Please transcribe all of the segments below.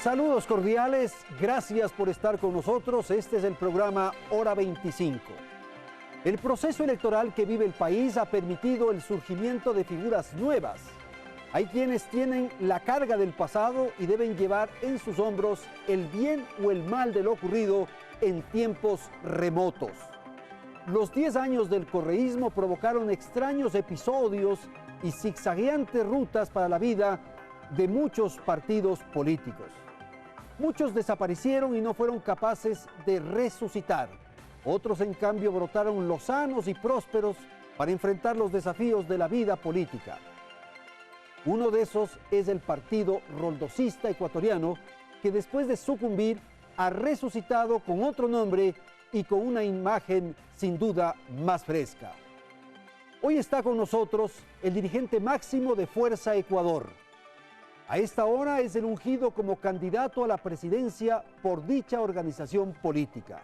Saludos cordiales, gracias por estar con nosotros. Este es el programa Hora 25. El proceso electoral que vive el país ha permitido el surgimiento de figuras nuevas. Hay quienes tienen la carga del pasado y deben llevar en sus hombros el bien o el mal de lo ocurrido en tiempos remotos. Los 10 años del correísmo provocaron extraños episodios y zigzagueantes rutas para la vida de muchos partidos políticos. Muchos desaparecieron y no fueron capaces de resucitar. Otros, en cambio, brotaron lozanos y prósperos para enfrentar los desafíos de la vida política. Uno de esos es el Partido Roldosista Ecuatoriano, que después de sucumbir ha resucitado con otro nombre y con una imagen sin duda más fresca. Hoy está con nosotros el dirigente máximo de Fuerza Ecuador. A esta hora es el ungido como candidato a la presidencia por dicha organización política.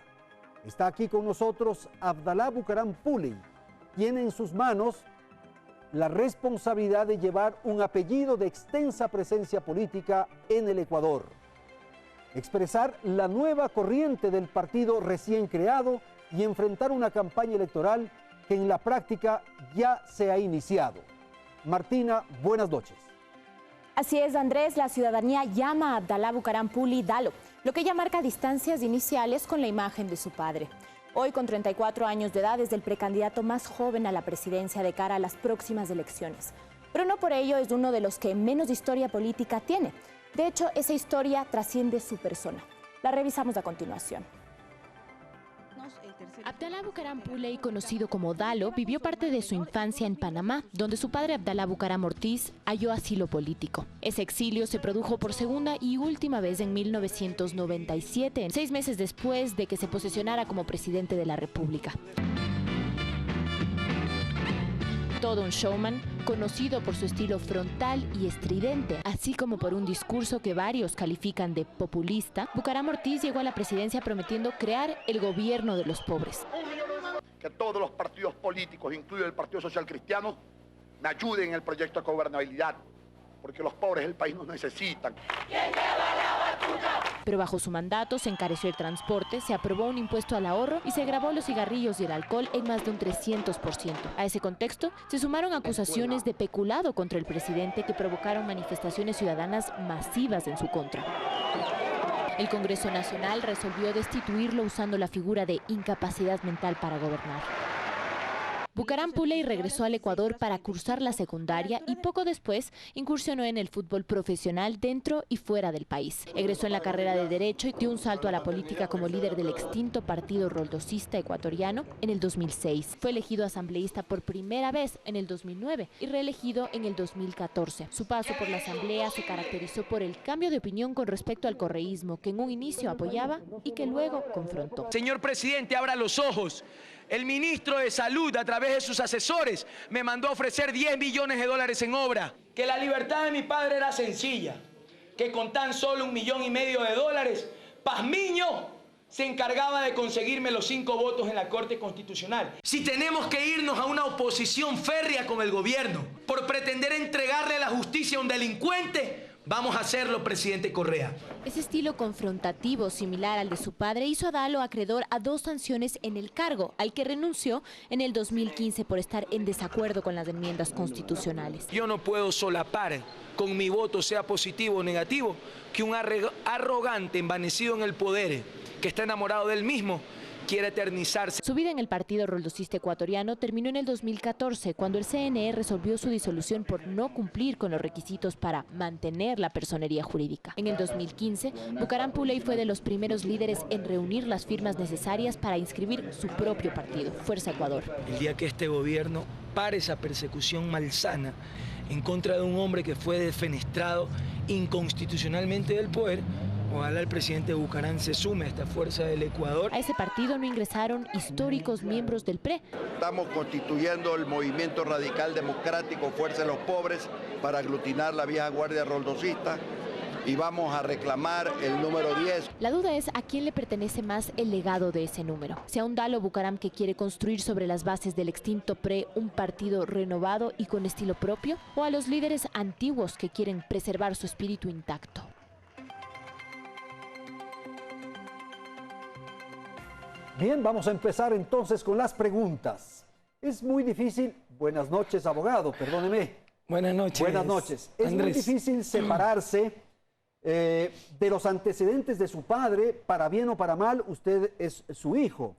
Está aquí con nosotros Abdalá Bucaram Puley, quien en sus manos la responsabilidad de llevar un apellido de extensa presencia política en el Ecuador. Expresar la nueva corriente del partido recién creado y enfrentar una campaña electoral que en la práctica ya se ha iniciado. Martina, buenas noches. Así es, Andrés, la ciudadanía llama a Abdalá Bucaram Puley Dalo, lo que ya marca distancias iniciales con la imagen de su padre. Hoy, con 34 años de edad, es el precandidato más joven a la presidencia de cara a las próximas elecciones. Pero no por ello es uno de los que menos historia política tiene. De hecho, esa historia trasciende su persona. La revisamos a continuación. Abdalá Bucaram Puley, conocido como Dalo, vivió parte de su infancia en Panamá, donde su padre Abdalá Bucaram Ortiz halló asilo político. Ese exilio se produjo por segunda y última vez en 1997, 6 meses después de que se posesionara como presidente de la República. Todo un showman, conocido por su estilo frontal y estridente, así como por un discurso que varios califican de populista, Bucaram Ortiz llegó a la presidencia prometiendo crear el gobierno de los pobres. Que todos los partidos políticos, incluido el Partido Social Cristiano, me ayuden en el proyecto de gobernabilidad, porque los pobres del país nos necesitan. Pero bajo su mandato se encareció el transporte, se aprobó un impuesto al ahorro y se gravó los cigarrillos y el alcohol en más de un 300%. A ese contexto se sumaron acusaciones de peculado contra el presidente que provocaron manifestaciones ciudadanas masivas en su contra. El Congreso Nacional resolvió destituirlo usando la figura de incapacidad mental para gobernar. Bucaram Puley regresó al Ecuador para cursar la secundaria y poco después incursionó en el fútbol profesional dentro y fuera del país. Egresó en la carrera de Derecho y dio un salto a la política como líder del extinto Partido Roldosista Ecuatoriano en el 2006. Fue elegido asambleísta por primera vez en el 2009 y reelegido en el 2014. Su paso por la asamblea se caracterizó por el cambio de opinión con respecto al correísmo, que en un inicio apoyaba y que luego confrontó. Señor presidente, abra los ojos. El ministro de Salud, a través de sus asesores, me mandó a ofrecer 10 millones de dólares en obra. Que la libertad de mi padre era sencilla. Que con tan solo $1,5 millones de dólares, Pazmiño se encargaba de conseguirme los 5 votos en la Corte Constitucional. Si tenemos que irnos a una oposición férrea con el gobierno por pretender entregarle la justicia a un delincuente, vamos a hacerlo, presidente Correa. Ese estilo confrontativo, similar al de su padre, hizo a Dalo acreedor a 2 sanciones en el cargo, al que renunció en el 2015 por estar en desacuerdo con las enmiendas constitucionales. Yo no puedo solapar con mi voto, sea positivo o negativo, que un arrogante, envanecido en el poder, que está enamorado del mismo, quiere eternizarse. Su vida en el Partido Roldosista Ecuatoriano terminó en el 2014, cuando el CNE resolvió su disolución por no cumplir con los requisitos para mantener la personería jurídica. En el 2015, Bucaram Puley fue de los primeros líderes en reunir las firmas necesarias para inscribir su propio partido, Fuerza Ecuador. El día que este gobierno pare esa persecución malsana en contra de un hombre que fue defenestrado inconstitucionalmente del poder, ojalá el presidente Bucaram se sume a esta fuerza del Ecuador. A ese partido no ingresaron históricos miembros del PRE. Estamos constituyendo el Movimiento Radical Democrático Fuerza de los Pobres para aglutinar la vieja guardia roldosista y vamos a reclamar el número 10. La duda es a quién le pertenece más el legado de ese número. Si a un Dalo Bucaram que quiere construir sobre las bases del extinto PRE un partido renovado y con estilo propio, o a los líderes antiguos que quieren preservar su espíritu intacto. Bien, vamos a empezar entonces con las preguntas. Es muy difícil, buenas noches abogado, perdóneme. Buenas noches. Buenas noches. Es muy difícil separarse de los antecedentes de su padre, para bien o para mal, usted es su hijo.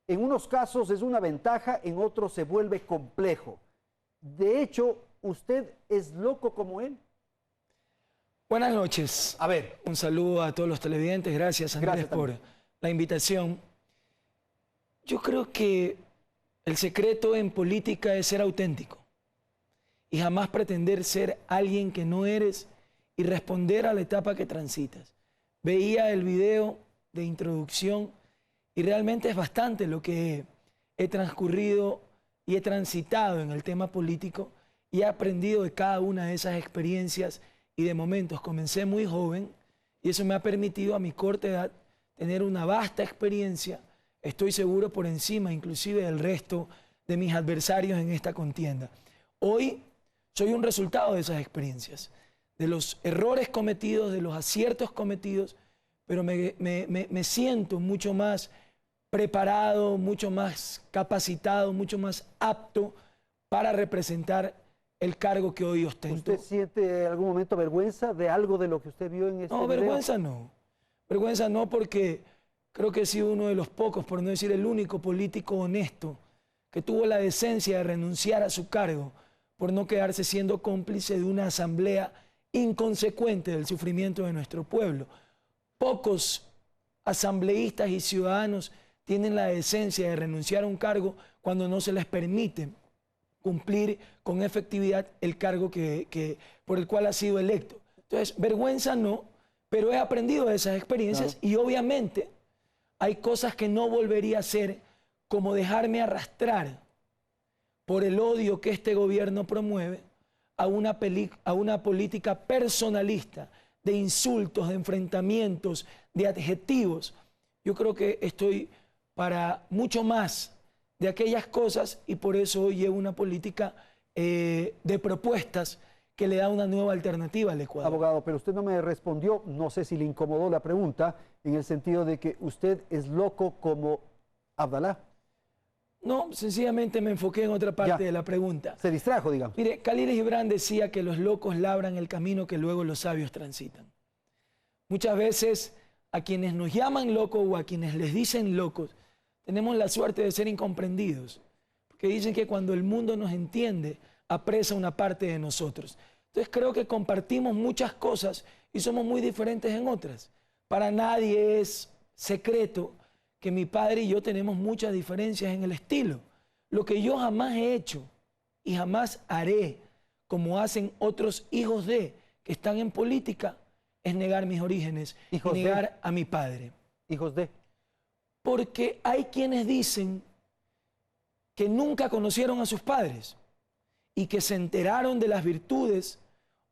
En unos casos es una ventaja, en otros se vuelve complejo. De hecho, ¿usted es loco como él? Buenas noches. A ver. Un saludo a todos los televidentes. Gracias, Andrés, por la invitación. Yo creo que el secreto en política es ser auténtico y jamás pretender ser alguien que no eres y responder a la etapa que transitas. Veía el video de introducción y realmente es bastante lo que he transcurrido y he transitado en el tema político y he aprendido de cada una de esas experiencias y de momentos. Comencé muy joven y eso me ha permitido a mi corta edad tener una vasta experiencia, estoy seguro por encima inclusive del resto de mis adversarios en esta contienda. Hoy soy un resultado de esas experiencias, de los errores cometidos, de los aciertos cometidos, pero me siento mucho más preparado, mucho más capacitado, mucho más apto para representar el cargo que hoy ostento. ¿Usted siente en algún momento vergüenza de algo de lo que usted vio en este video? Vergüenza no. Vergüenza no, porque creo que he sido uno de los pocos, por no decir el único político honesto que tuvo la decencia de renunciar a su cargo por no quedarse siendo cómplice de una asamblea inconsecuente del sufrimiento de nuestro pueblo. Pocos asambleístas y ciudadanos tienen la decencia de renunciar a un cargo cuando no se les permite cumplir con efectividad el cargo por el cual ha sido electo. Entonces, vergüenza no, pero he aprendido de esas experiencias, claro. Y obviamente hay cosas que no volvería a hacer, como dejarme arrastrar por el odio que este gobierno promueve a una política personalista de insultos, de enfrentamientos, de adjetivos. Yo creo que estoy para mucho más de aquellas cosas y por eso hoy llevo una política de propuestas que le da una nueva alternativa al Ecuador. Abogado, pero usted no me respondió, no sé si le incomodó la pregunta, en el sentido de que usted es loco como Abdalá. No, sencillamente me enfoqué en otra parte de la pregunta. Se distrajo, digamos. Mire, Khalil Gibran decía que los locos labran el camino que luego los sabios transitan. Muchas veces a quienes nos llaman locos o a quienes les dicen locos, tenemos la suerte de ser incomprendidos, porque dicen que cuando el mundo nos entiende, apresa una parte de nosotros. Entonces creo que compartimos muchas cosas y somos muy diferentes en otras. Para nadie es secreto que mi padre y yo tenemos muchas diferencias en el estilo. Lo que yo jamás he hecho y jamás haré, como hacen otros hijos de que están en política, es negar mis orígenes y negar a mi padre. Hijos de. Porque hay quienes dicen que nunca conocieron a sus padres y que se enteraron de las virtudes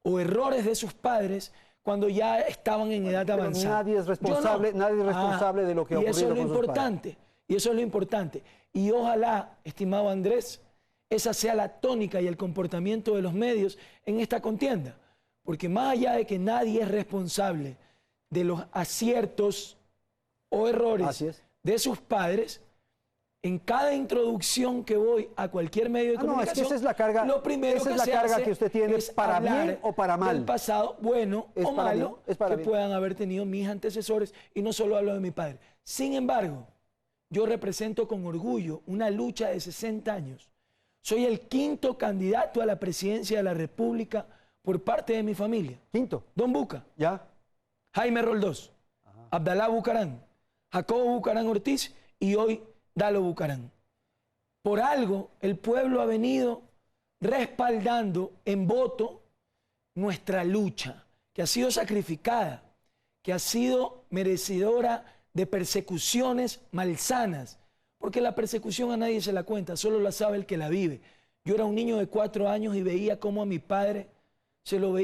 o errores de sus padres cuando ya estaban en edad avanzada. Nadie es responsable, nadie es responsable de lo que ha ocurrido con sus padres. Y eso es lo importante. Y ojalá, estimado Andrés, esa sea la tónica y el comportamiento de los medios en esta contienda. Porque más allá de que nadie es responsable de los aciertos o errores de sus padres, en cada introducción que voy a cualquier medio de comunicación, es que esa es la carga, lo primero esa es la carga que usted tiene, es para bien o para mal. El pasado bueno o malo que puedan haber tenido mis antecesores, y no solo hablo de mi padre. Sin embargo, yo represento con orgullo una lucha de 60 años. Soy el quinto candidato a la presidencia de la República por parte de mi familia. ¿Quinto? Don Buca. ¿Ya? Jaime Roldós. Abdalá Bucaram. Jacobo Bucaram Ortiz y hoy Dalo Bucaram. Por algo el pueblo ha venido respaldando en voto nuestra lucha, que ha sido sacrificada, que ha sido merecedora de persecuciones malsanas, porque la persecución a nadie se la cuenta, solo la sabe el que la vive. Yo era un niño de 4 años y veía cómo a mi padre se lo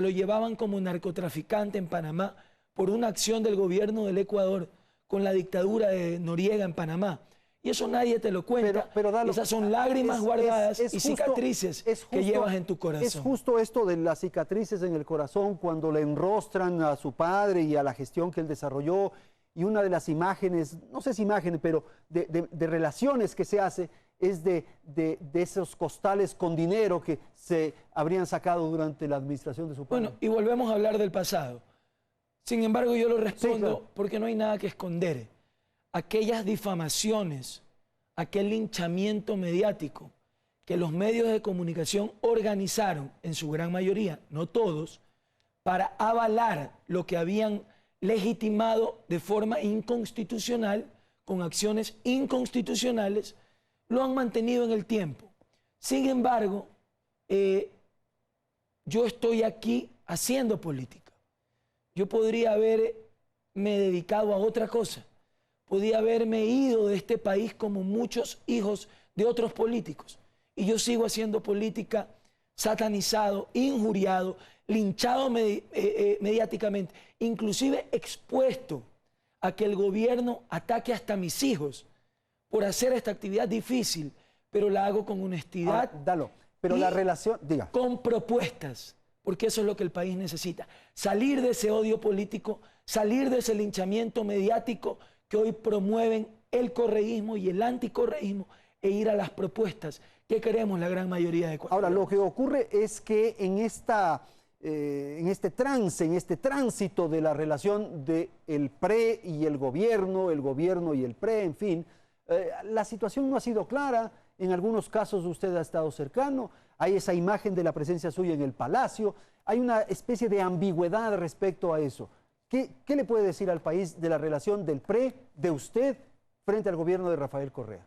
llevaban como narcotraficante en Panamá por una acción del gobierno del Ecuador con la dictadura de Noriega en Panamá. Y eso nadie te lo cuenta. Pero Dalo, esas son lágrimas guardadas y cicatrices que llevas en tu corazón. Es justo esto de las cicatrices en el corazón cuando le enrostran a su padre y a la gestión que él desarrolló y una de las imágenes, no sé si imágenes, pero de relaciones que se hace es de esos costales con dinero que se habrían sacado durante la administración de su padre. Bueno, y volvemos a hablar del pasado. Sin embargo, yo lo respondo Sí, claro. porque no hay nada que esconder. Aquellas difamaciones, aquel linchamiento mediático que los medios de comunicación organizaron, en su gran mayoría, no todos, para avalar lo que habían legitimado de forma inconstitucional, con acciones inconstitucionales, lo han mantenido en el tiempo. Sin embargo, yo estoy aquí haciendo política. Yo podría haberme dedicado a otra cosa. Podía haberme ido de este país como muchos hijos de otros políticos. Y yo sigo haciendo política satanizado, injuriado, linchado mediáticamente, inclusive expuesto a que el gobierno ataque hasta mis hijos por hacer esta actividad difícil, pero la hago con honestidad. Dalo, pero la relación, diga. Con propuestas, porque eso es lo que el país necesita. Salir de ese odio político, salir de ese linchamiento mediático que hoy promueven el correísmo y el anticorreísmo e ir a las propuestas que queremos la gran mayoría de ecuatorianos. Ahora, lo que ocurre es que en este tránsito de la relación del PRE y el gobierno y el PRE, en fin, la situación no ha sido clara. En algunos casos usted ha estado cercano, hay esa imagen de la presencia suya en el Palacio, hay una especie de ambigüedad respecto a eso. ¿Qué le puede decir al país de la relación del PRE, de usted, frente al gobierno de Rafael Correa?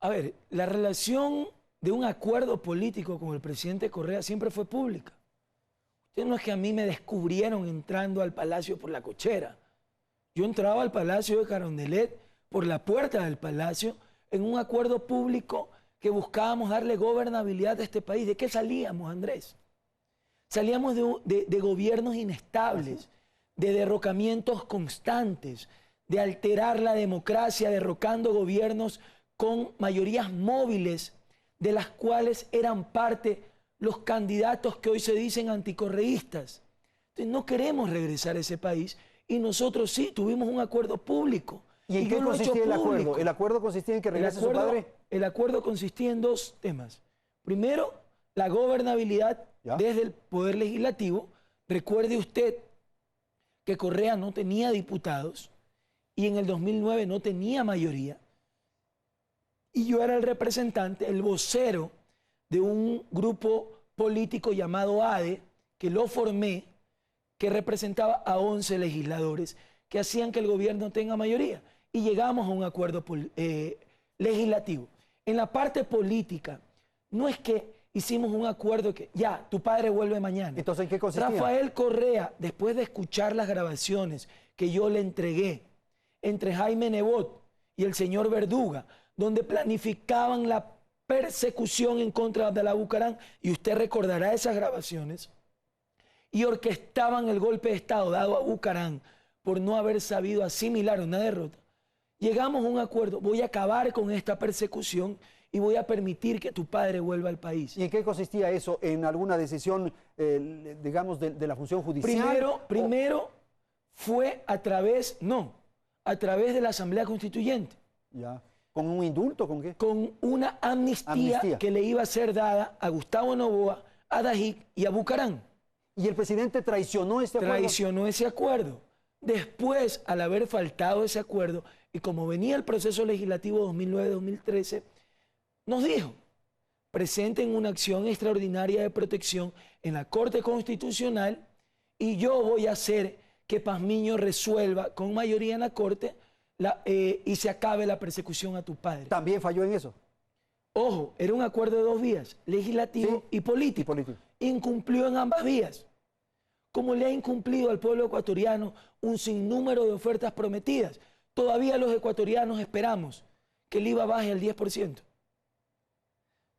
A ver, la relación de un acuerdo político con el presidente Correa siempre fue pública. Usted no es que a mí me descubrieron entrando al Palacio por la cochera. Yo entraba al Palacio de Carondelet por la puerta del Palacio en un acuerdo público que buscábamos darle gobernabilidad a este país. ¿De qué salíamos, Andrés? Salíamos de gobiernos inestables, de derrocamientos constantes, de alterar la democracia, derrocando gobiernos con mayorías móviles, de las cuales eran parte los candidatos que hoy se dicen anticorreístas. Entonces no queremos regresar a ese país y nosotros sí tuvimos un acuerdo público. ¿Y en qué consistía el acuerdo? ¿El acuerdo consistía en que regrese su padre? El acuerdo consistía en dos temas. Primero, la gobernabilidad desde el Poder Legislativo. Recuerde usted que Correa no tenía diputados y en el 2009 no tenía mayoría. Y yo era el representante, el vocero de un grupo político llamado ADE, que lo formé, que representaba a 11 legisladores que hacían que el gobierno tenga mayoría. Y llegamos a un acuerdo legislativo. En la parte política, no es que hicimos un acuerdo que ya, tu padre vuelve mañana. Entonces, ¿en qué consistía? Rafael Correa, después de escuchar las grabaciones que yo le entregué entre Jaime Nebot y el señor Verduga, donde planificaban la persecución en contra de Abdalá Bucaram, y usted recordará esas grabaciones, y orquestaban el golpe de Estado dado a Bucaram por no haber sabido asimilar una derrota, llegamos a un acuerdo. Voy a acabar con esta persecución y voy a permitir que tu padre vuelva al país. ¿Y en qué consistía eso? ¿En alguna decisión, digamos, de la función judicial? Primero fue a través de la Asamblea Constituyente. Ya. ¿Con un indulto? ¿Con qué? Con una amnistía que le iba a ser dada a Gustavo Noboa, a Dajic y a Bucaram. ¿Y el presidente traicionó este acuerdo? Traicionó ese acuerdo. Después, al haber faltado ese acuerdo, y como venía el proceso legislativo 2009-2013, nos dijo, presenten una acción extraordinaria de protección en la Corte Constitucional y yo voy a hacer que Pazmiño resuelva con mayoría en la Corte y se acabe la persecución a tu padre. ¿También falló en eso? Ojo, era un acuerdo de dos vías, legislativo y político. Incumplió en ambas vías. Como le ha incumplido al pueblo ecuatoriano un sinnúmero de ofertas prometidas. Todavía los ecuatorianos esperamos que el IVA baje al 10%.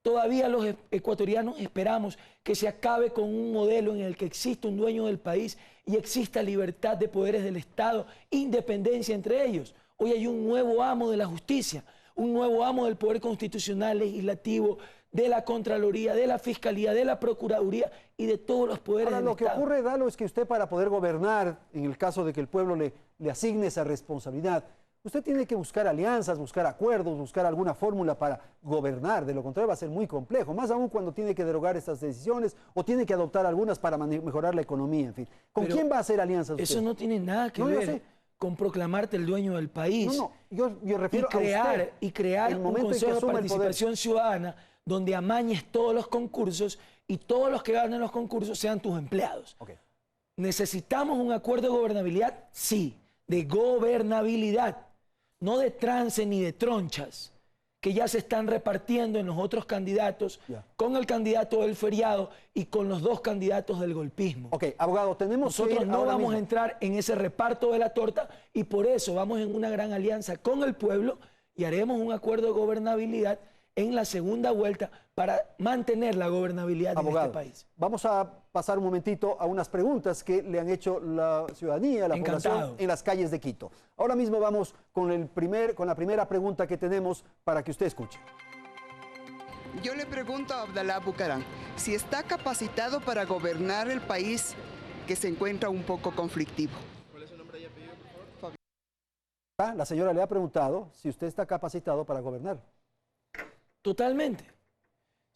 Todavía los ecuatorianos esperamos que se acabe con un modelo en el que existe un dueño del país y exista libertad de poderes del Estado, independencia entre ellos. Hoy hay un nuevo amo de la justicia. un nuevo amo del Poder Constitucional, Legislativo, de la Contraloría, de la Fiscalía, de la Procuraduría y de todos los poderes del Ahora, lo que Estado. ocurre, Dalo, es que usted, para poder gobernar, en el caso de que el pueblo le asigne esa responsabilidad, usted tiene que buscar alianzas, buscar acuerdos, buscar alguna fórmula para gobernar. De lo contrario va a ser muy complejo, más aún cuando tiene que derogar estas decisiones o tiene que adoptar algunas para mejorar la economía, en fin. ¿Con Pero quién va a hacer alianzas usted? Eso no tiene nada que No, yo ver sé. con proclamarte el dueño del país. No, yo refiero a usted. Y crear El un momento en que Consejo de asuma el poder. Participación Ciudadana donde amañes todos los concursos y todos los que ganen los concursos sean tus empleados. Ok. ¿Necesitamos un acuerdo de gobernabilidad? Sí, de gobernabilidad, no de trance ni de tronchas que ya se están repartiendo en los otros candidatos, Ya. con el candidato del feriado y con los dos candidatos del golpismo. Ok, abogado, tenemos que Nosotros ir no ahora vamos mismo. a entrar en ese reparto de la torta y por eso vamos en una gran alianza con el pueblo y haremos un acuerdo de gobernabilidad en la segunda vuelta para mantener la gobernabilidad Abogado, en este país. vamos a pasar un momentito a unas preguntas que le han hecho la ciudadanía, la Encantado. población en las calles de Quito. Ahora mismo vamos con la primera pregunta que tenemos para que usted escuche. Yo le pregunto a Abdalá Bucaram si está capacitado para gobernar el país que se encuentra un poco conflictivo. La señora le ha preguntado si usted está capacitado para gobernar. Totalmente.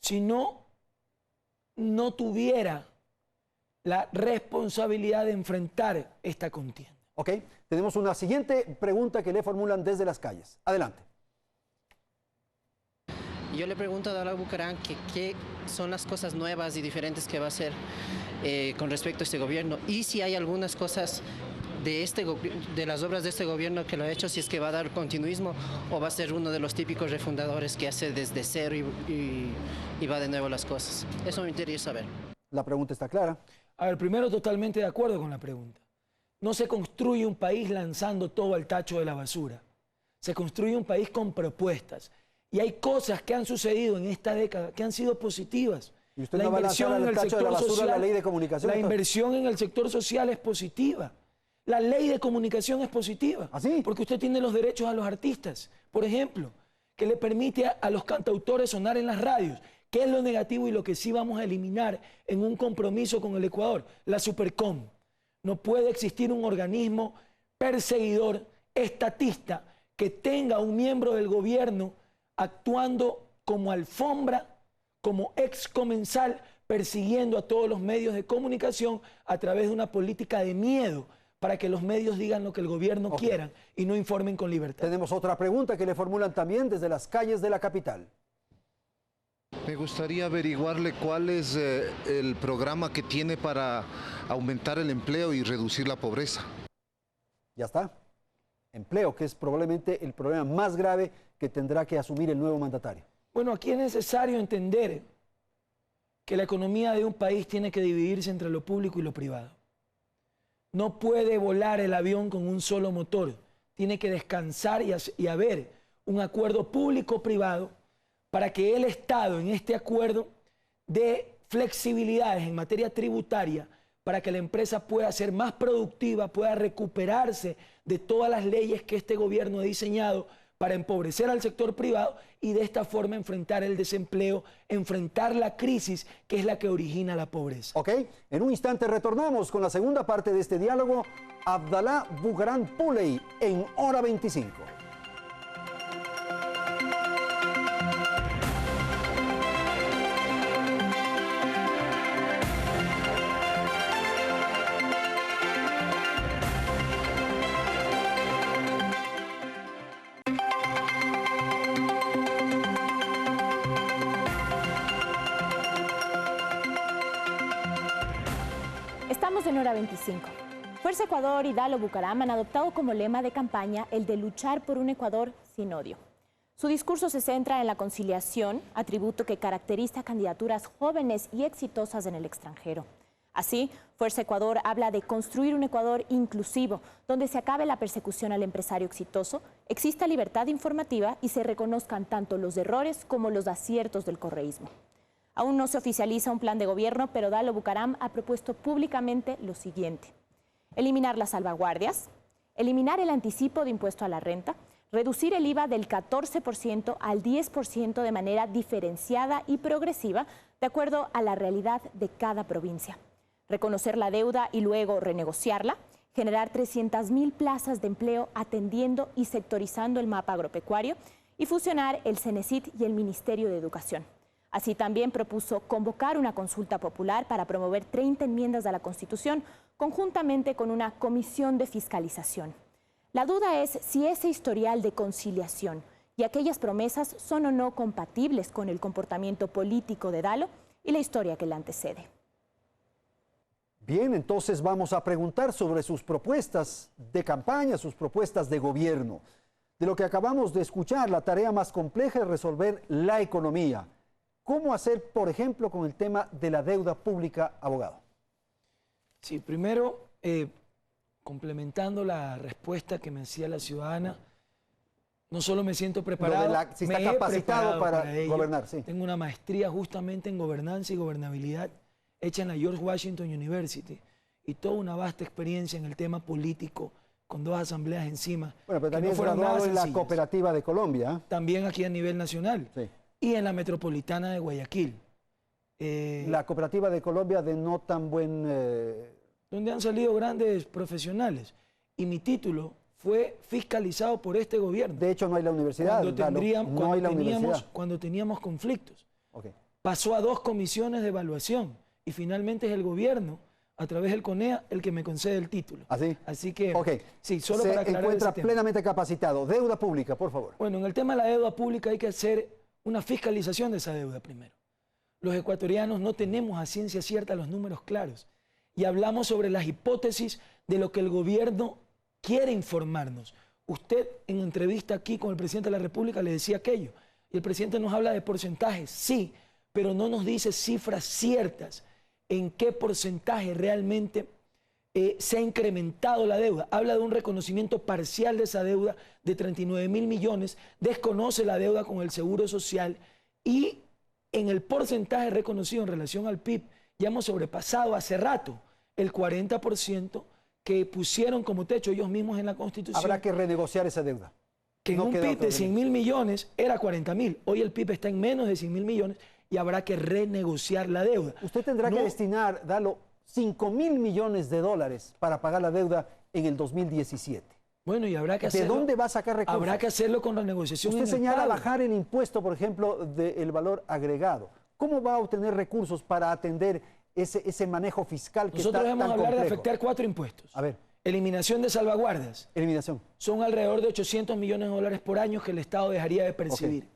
Si no tuviera la responsabilidad de enfrentar esta contienda. Ok, tenemos una siguiente pregunta que le formulan desde las calles. Adelante. Yo le pregunto a Abdalá Bucaram que qué son las cosas nuevas y diferentes que va a hacer con respecto a este gobierno y si hay algunas cosas de las obras de este gobierno que lo ha hecho, si es que va a dar continuismo o va a ser uno de los típicos refundadores que hace desde cero y va de nuevo las cosas. Eso me interesa saber. La pregunta está clara. A ver, primero totalmente de acuerdo con la pregunta. No se construye un país lanzando todo al tacho de la basura. Se construye un país con propuestas. Y hay cosas que han sucedido en esta década que han sido positivas. ¿Y usted no va a lanzar al tacho de la basura la ley de comunicación? La inversión en el sector social es positiva. La ley de comunicación es positiva. ¿Ah, sí? Porque usted tiene los derechos a los artistas, por ejemplo, que le permite a los cantautores sonar en las radios. ¿Qué es lo negativo y lo que sí vamos a eliminar en un compromiso con el Ecuador? La Supercom. No puede existir un organismo perseguidor, estatista, que tenga un miembro del gobierno actuando como alfombra, como excomensal, persiguiendo a todos los medios de comunicación a través de una política de miedo para que los medios digan lo que el gobierno quiera y no informen con libertad. Tenemos otra pregunta que le formulan también desde las calles de la capital. Me gustaría averiguarle cuál es el programa que tiene para aumentar el empleo y reducir la pobreza. Ya está. Empleo, que es probablemente el problema más grave que tendrá que asumir el nuevo mandatario. Bueno, aquí es necesario entender que la economía de un país tiene que dividirse entre lo público y lo privado. No puede volar el avión con un solo motor. Tiene que descansar y haber un acuerdo público-privado para que el Estado en este acuerdo dé flexibilidades en materia tributaria para que la empresa pueda ser más productiva, pueda recuperarse de todas las leyes que este gobierno ha diseñado para empobrecer al sector privado y de esta forma enfrentar el desempleo, enfrentar la crisis que es la que origina la pobreza. Ok, en un instante retornamos con la segunda parte de este diálogo. Abdalá Bucaram Puley en Hora 25. Estamos en Hora 25. Fuerza Ecuador y Dalo Bucaram han adoptado como lema de campaña el de luchar por un Ecuador sin odio. Su discurso se centra en la conciliación, atributo que caracteriza a candidaturas jóvenes y exitosas en el extranjero. Así, Fuerza Ecuador habla de construir un Ecuador inclusivo, donde se acabe la persecución al empresario exitoso, exista libertad informativa y se reconozcan tanto los errores como los aciertos del correísmo. Aún no se oficializa un plan de gobierno, pero Dalo Bucaram ha propuesto públicamente lo siguiente: eliminar las salvaguardias, eliminar el anticipo de impuesto a la renta, reducir el IVA del 14% al 10% de manera diferenciada y progresiva, de acuerdo a la realidad de cada provincia. Reconocer la deuda y luego renegociarla, generar 300.000 plazas de empleo atendiendo y sectorizando el mapa agropecuario y fusionar el CENESID y el Ministerio de Educación. Así también propuso convocar una consulta popular para promover 30 enmiendas a la Constitución conjuntamente con una comisión de fiscalización. La duda es si ese historial de conciliación y aquellas promesas son o no compatibles con el comportamiento político de Dalo y la historia que le antecede. Bien, entonces vamos a preguntar sobre sus propuestas de campaña, sus propuestas de gobierno. De lo que acabamos de escuchar, la tarea más compleja es resolver la economía. ¿Cómo hacer, por ejemplo, con el tema de la deuda pública, abogado? Sí, primero, complementando la respuesta que me hacía la ciudadana, no solo me siento preparado, si está capacitado para gobernar, sí. Tengo una maestría justamente en gobernanza y gobernabilidad hecha en la George Washington University y toda una vasta experiencia en el tema político con 2 asambleas encima. Bueno, pero también fue graduado en la Cooperativa de Colombia. También aquí a nivel nacional. Sí. Y en la Metropolitana de Guayaquil. La Cooperativa de Colombia de no tan buen... donde han salido grandes profesionales. Y mi título fue fiscalizado por este gobierno. De hecho, no hay la universidad. Cuando teníamos conflictos. Okay. Pasó a 2 comisiones de evaluación y finalmente es el gobierno, a través del CONEA, el que me concede el título. ¿Así? Así que, okay. Sí, solo se para aclarar encuentra ese tema. Plenamente capacitado. Deuda pública, por favor. Bueno, en el tema de la deuda pública hay que hacer una fiscalización de esa deuda primero. Los ecuatorianos no tenemos a ciencia cierta los números claros y hablamos sobre las hipótesis de lo que el gobierno quiere informarnos. Usted en entrevista aquí con el presidente de la República le decía aquello y el presidente nos habla de porcentajes, sí, pero no nos dice cifras ciertas en qué porcentaje realmente se ha incrementado la deuda. Habla de un reconocimiento parcial de esa deuda de 39.000 millones, desconoce la deuda con el Seguro Social y en el porcentaje reconocido en relación al PIB ya hemos sobrepasado hace rato el 40% que pusieron como techo ellos mismos en la Constitución. Habrá que renegociar esa deuda. Que en un PIB de 100.000 millones era 40.000. Hoy el PIB está en menos de 100.000 millones y habrá que renegociar la deuda. Usted tendrá que destinar, Dalo, 5.000 millones de dólares para pagar la deuda en el 2017. Bueno, y habrá que hacerlo. ¿De dónde va a sacar recursos? Habrá que hacerlo con la negociación. Usted señala bajar el impuesto, por ejemplo, del valor agregado. ¿Cómo va a obtener recursos para atender ese manejo fiscal que está tan complejo? Nosotros vamos a hablar de afectar 4 impuestos. A ver. Eliminación de salvaguardas. Eliminación. Son alrededor de 800 millones de dólares por año que el Estado dejaría de percibir.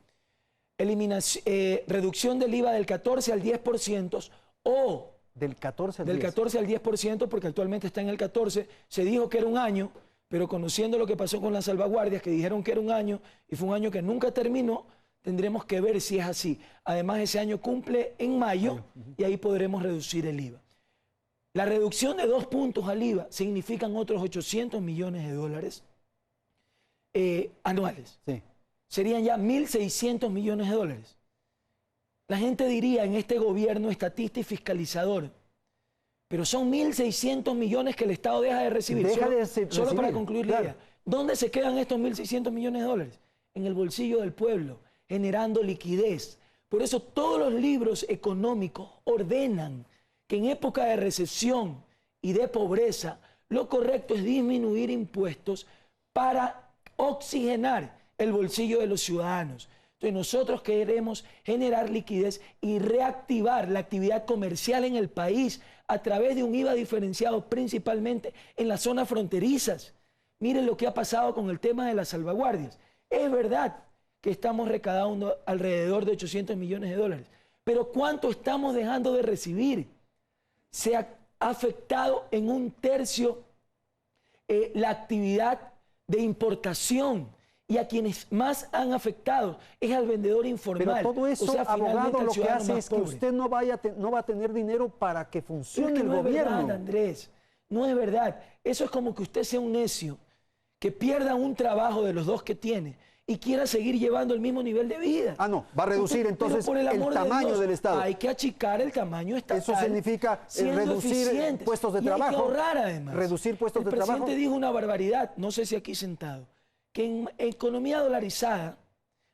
Okay. Reducción del IVA del 14 al 10% o... Del 14 al 10%. Del 14 al 10%, porque actualmente está en el 14%. Se dijo que era un año, pero conociendo lo que pasó con las salvaguardias, que dijeron que era un año y fue un año que nunca terminó, tendremos que ver si es así. Además, ese año cumple en mayo y ahí podremos reducir el IVA. La reducción de 2 puntos al IVA significan otros 800 millones de dólares anuales. Sí. Serían ya 1.600 millones de dólares. La gente diría en este gobierno estatista y fiscalizador, pero son 1.600 millones que el Estado deja de recibir. Solo para concluir la idea. ¿Dónde se quedan estos 1.600 millones de dólares? En el bolsillo del pueblo, generando liquidez. Por eso todos los libros económicos ordenan que en época de recesión y de pobreza, lo correcto es disminuir impuestos para oxigenar el bolsillo de los ciudadanos. Entonces nosotros queremos generar liquidez y reactivar la actividad comercial en el país a través de un IVA diferenciado principalmente en las zonas fronterizas. Miren lo que ha pasado con el tema de las salvaguardias. Es verdad que estamos recaudando alrededor de 800 millones de dólares, pero ¿cuánto estamos dejando de recibir? Se ha afectado en 1/3 la actividad de importación. Y a quienes más han afectado es al vendedor informal. Pero todo eso, abogado, lo que hace es que pobre. Usted no va a tener dinero para que funcione el gobierno. No es verdad, Andrés. No es verdad. Eso es como que usted sea un necio, que pierda un trabajo de los 2 que tiene y quiera seguir llevando el mismo nivel de vida. Ah, no. Va a reducir entonces el tamaño del Estado. Hay que achicar el tamaño estatal. Eso significa reducir puestos de trabajo. Y hay que ahorrar, además. Reducir puestos de trabajo. El presidente dijo una barbaridad, no sé si aquí sentado, que en economía dolarizada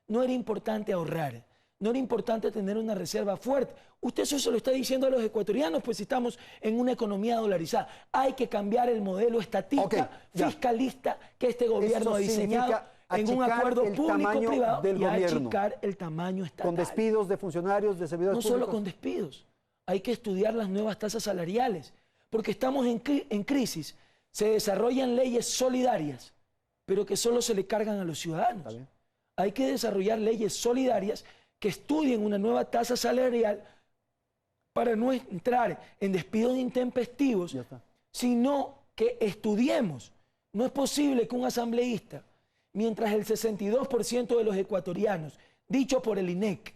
no era importante ahorrar, no era importante tener una reserva fuerte. Usted eso se lo está diciendo a los ecuatorianos, pues si estamos en una economía dolarizada. Hay que cambiar el modelo estatista, fiscalista que este gobierno ha diseñado en un acuerdo público-privado y achicar el tamaño estatal. Con despidos de funcionarios, de servidores públicos. No solo con despidos, hay que estudiar las nuevas tasas salariales, porque estamos en crisis. Se desarrollan leyes solidarias, pero que solo se le cargan a los ciudadanos. Hay que desarrollar leyes solidarias que estudien una nueva tasa salarial para no entrar en despidos intempestivos, sino que estudiemos. No es posible que un asambleísta, mientras el 62% de los ecuatorianos, dicho por el INEC,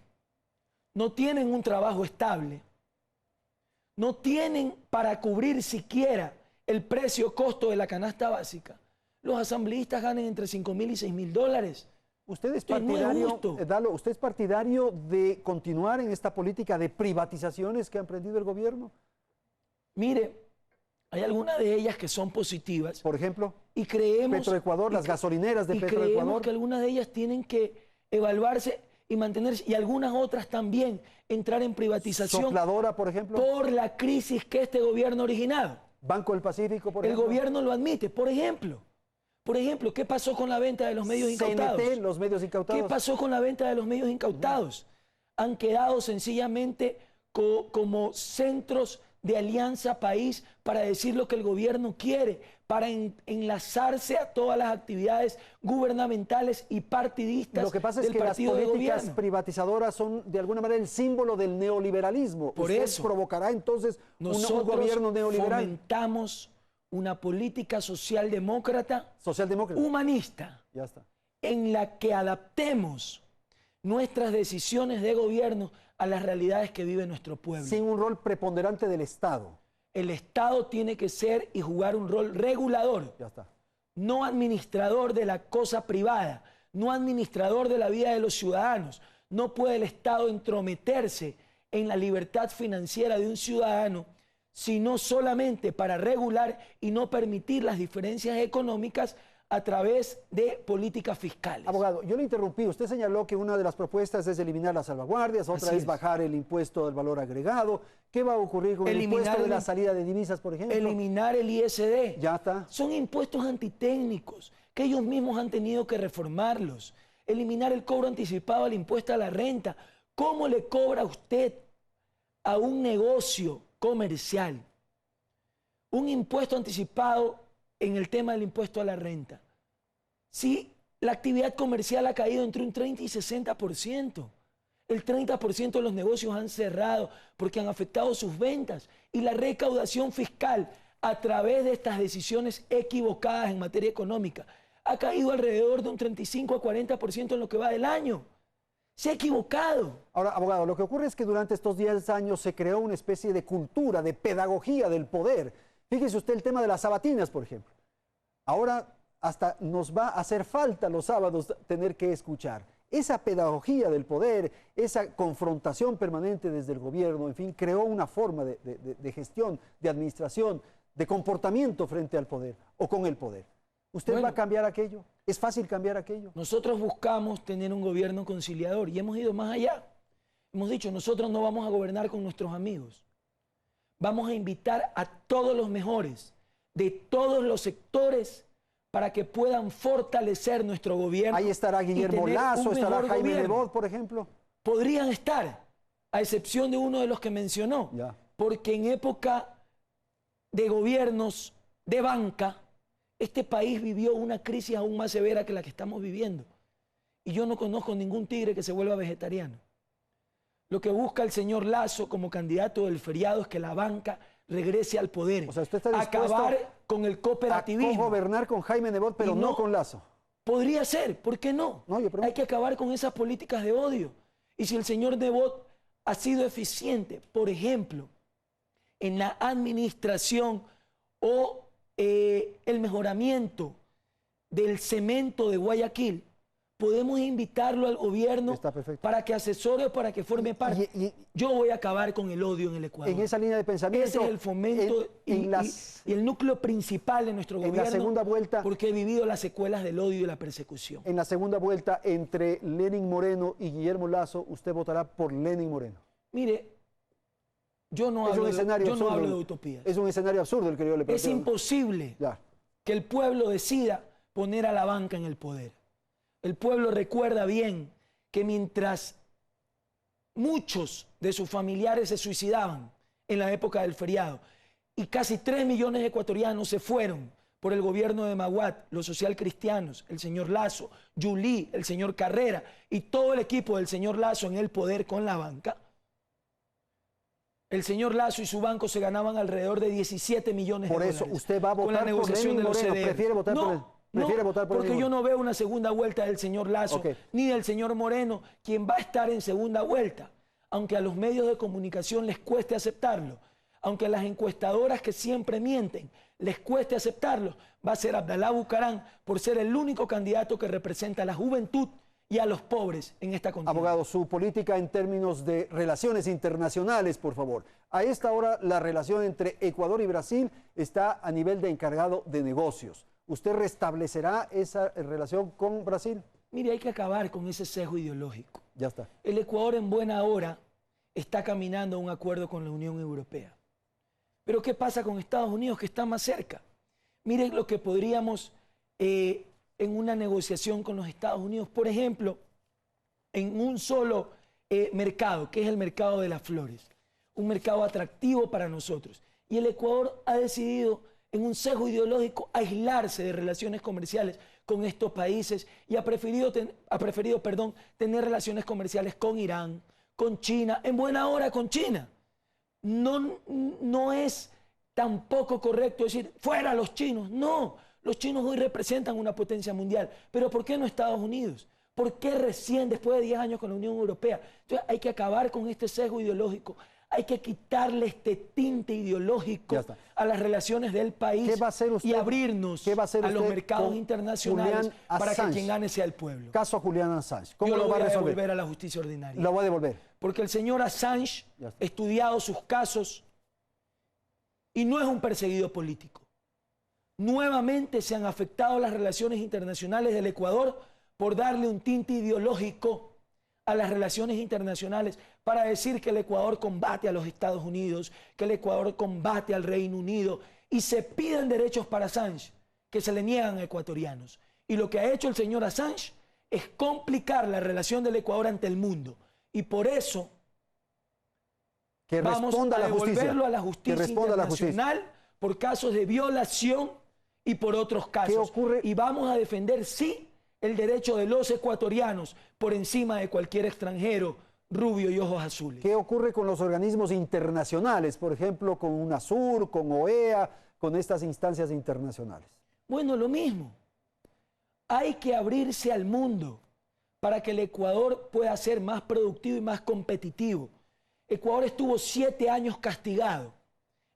no tienen un trabajo estable, no tienen para cubrir siquiera el precio-costo de la canasta básica, los asambleístas ganen entre 5.000 y 6.000 dólares. ¿Usted es partidario, Dalo, ¿usted es partidario de continuar en esta política de privatizaciones que ha emprendido el gobierno? Mire, hay algunas de ellas que son positivas. Por ejemplo, y creemos, Petroecuador, las gasolineras de Petroecuador. Y creemos que algunas de ellas tienen que evaluarse y mantenerse, y algunas otras también entrar en privatización. Sopladora, por ejemplo. Por la crisis que este gobierno ha originado. Banco del Pacífico, por ejemplo. El gobierno lo admite, por ejemplo. Por ejemplo, ¿qué pasó con la venta de los medios incautados? CNT, los medios incautados. ¿Qué pasó con la venta de los medios incautados? Han quedado sencillamente como centros de alianza país para decir lo que el gobierno quiere, para enlazarse a todas las actividades gubernamentales y partidistas. Lo que pasa es que las políticas privatizadoras son de alguna manera el símbolo del neoliberalismo. Por eso provocará entonces un gobierno neoliberal. Fomentamos una política socialdemócrata, humanista, ya está, en la que adaptemos nuestras decisiones de gobierno a las realidades que vive nuestro pueblo. Sin un rol preponderante del Estado. El Estado tiene que ser y jugar un rol regulador, ya está, no administrador de la cosa privada, no administrador de la vida de los ciudadanos. No puede el Estado entrometerse en la libertad financiera de un ciudadano, sino solamente para regular y no permitir las diferencias económicas a través de políticas fiscales. Abogado, yo le interrumpí. Usted señaló que una de las propuestas es eliminar las salvaguardias, otra es bajar el impuesto del valor agregado. ¿Qué va a ocurrir con el impuesto de la salida de divisas, por ejemplo? Eliminar el ISD. Ya está. Son impuestos antitécnicos que ellos mismos han tenido que reformarlos. Eliminar el cobro anticipado al impuesto a la renta. ¿Cómo le cobra usted a un negocio comercial un impuesto anticipado en el tema del impuesto a la renta? Si la actividad comercial ha caído entre un 30 y 60%, el 30% de los negocios han cerrado porque han afectado sus ventas, y la recaudación fiscal a través de estas decisiones equivocadas en materia económica ha caído alrededor de un 35 a 40% en lo que va del año. Se ha equivocado. Ahora, abogado, lo que ocurre es que durante estos 10 años se creó una especie de cultura, de pedagogía del poder. Fíjese usted el tema de las sabatinas, por ejemplo. Ahora hasta nos va a hacer falta los sábados tener que escuchar. Esa pedagogía del poder, esa confrontación permanente desde el gobierno, en fin, creó una forma de gestión, de administración, de comportamiento frente al poder o con el poder. ¿Usted va a cambiar aquello? ¿Es fácil cambiar aquello? Nosotros buscamos tener un gobierno conciliador y hemos ido más allá. Hemos dicho, nosotros no vamos a gobernar con nuestros amigos. Vamos a invitar a todos los mejores de todos los sectores para que puedan fortalecer nuestro gobierno. Ahí estará Guillermo Lasso, estará Jaime Nebot, por ejemplo. Podrían estar, a excepción de uno de los que mencionó, porque en época de gobiernos de banca, este país vivió una crisis aún más severa que la que estamos viviendo. Y yo no conozco ningún tigre que se vuelva vegetariano. Lo que busca el señor Lasso como candidato del feriado es que la banca regrese al poder. O sea, usted está dispuesto acabar con el cooperativismo. A gobernar con Jaime Nebot, pero no con Lasso. Podría ser, ¿por qué no? Hay que acabar con esas políticas de odio. Y si el señor Nebot ha sido eficiente, por ejemplo, en la administración o el mejoramiento del cemento de Guayaquil, podemos invitarlo al gobierno para que asesore o para que forme parte. Yo voy a acabar con el odio en el Ecuador. En esa línea de pensamiento. Ese es el fomento y el núcleo principal de nuestro gobierno. En la segunda vuelta, porque he vivido las secuelas del odio y de la persecución. En la segunda vuelta, entre Lenín Moreno y Guillermo Lasso, usted votará por Lenín Moreno. Mire, yo no hablo de utopías. Es un escenario absurdo el que yo le planteo. Es imposible que el pueblo decida poner a la banca en el poder. El pueblo recuerda bien que mientras muchos de sus familiares se suicidaban en la época del feriado y casi 3 millones de ecuatorianos se fueron por el gobierno de Maguad, los socialcristianos, el señor Lasso, Yulí, el señor Carrera y todo el equipo del señor Lasso en el poder con la banca, el señor Lasso y su banco se ganaban alrededor de 17 millones de dólares. Por eso usted va a votar por Lenín Moreno, prefiere votar por él. Porque yo no veo una segunda vuelta del señor Lasso, ni del señor Moreno, quien va a estar en segunda vuelta, aunque a los medios de comunicación les cueste aceptarlo, aunque a las encuestadoras que siempre mienten les cueste aceptarlo, va a ser Abdalá Bucaram por ser el único candidato que representa a la juventud y a los pobres en esta contienda. Abogado, su política en términos de relaciones internacionales, por favor. A esta hora la relación entre Ecuador y Brasil está a nivel de encargado de negocios. ¿Usted restablecerá esa relación con Brasil? Mire, hay que acabar con ese sesgo ideológico. Ya está. El Ecuador en buena hora está caminando a un acuerdo con la Unión Europea. Pero ¿qué pasa con Estados Unidos, que está más cerca? Miren lo que podríamos, en una negociación con los Estados Unidos, por ejemplo, en un solo mercado, que es el mercado de las flores. Un mercado atractivo para nosotros. Y el Ecuador ha decidido, en un sesgo ideológico, aislarse de relaciones comerciales con estos países y ha preferido tener relaciones comerciales con Irán, con China, en buena hora con China. No es tampoco correcto decir, fuera los chinos. No, los chinos hoy representan una potencia mundial. Pero ¿por qué no Estados Unidos? ¿Por qué recién, después de 10 años con la Unión Europea? Entonces hay que acabar con este sesgo ideológico. Hay que quitarle este tinte ideológico a las relaciones del país y abrirnos a los mercados internacionales para que quien gane sea el pueblo. Caso a Julian Assange. ¿Cómo lo va a resolver? Devolver a la justicia ordinaria. Lo va a devolver. Porque el señor Assange ha estudiado sus casos y no es un perseguido político. Nuevamente se han afectado las relaciones internacionales del Ecuador por darle un tinte ideológico a las relaciones internacionales para decir que el Ecuador combate a los Estados Unidos, que el Ecuador combate al Reino Unido y se piden derechos para Assange que se le niegan a ecuatorianos. Y lo que ha hecho el señor Assange es complicar la relación del Ecuador ante el mundo. Y por eso vamos a devolverlo a la justicia internacional por casos de violación y por otros casos. ¿Qué ocurre? Y vamos a defender, sí, el derecho de los ecuatorianos por encima de cualquier extranjero rubio y ojos azules. ¿Qué ocurre con los organismos internacionales? Por ejemplo, con UNASUR, con OEA, con estas instancias internacionales. Bueno, lo mismo. Hay que abrirse al mundo para que el Ecuador pueda ser más productivo y más competitivo. Ecuador estuvo 7 años castigado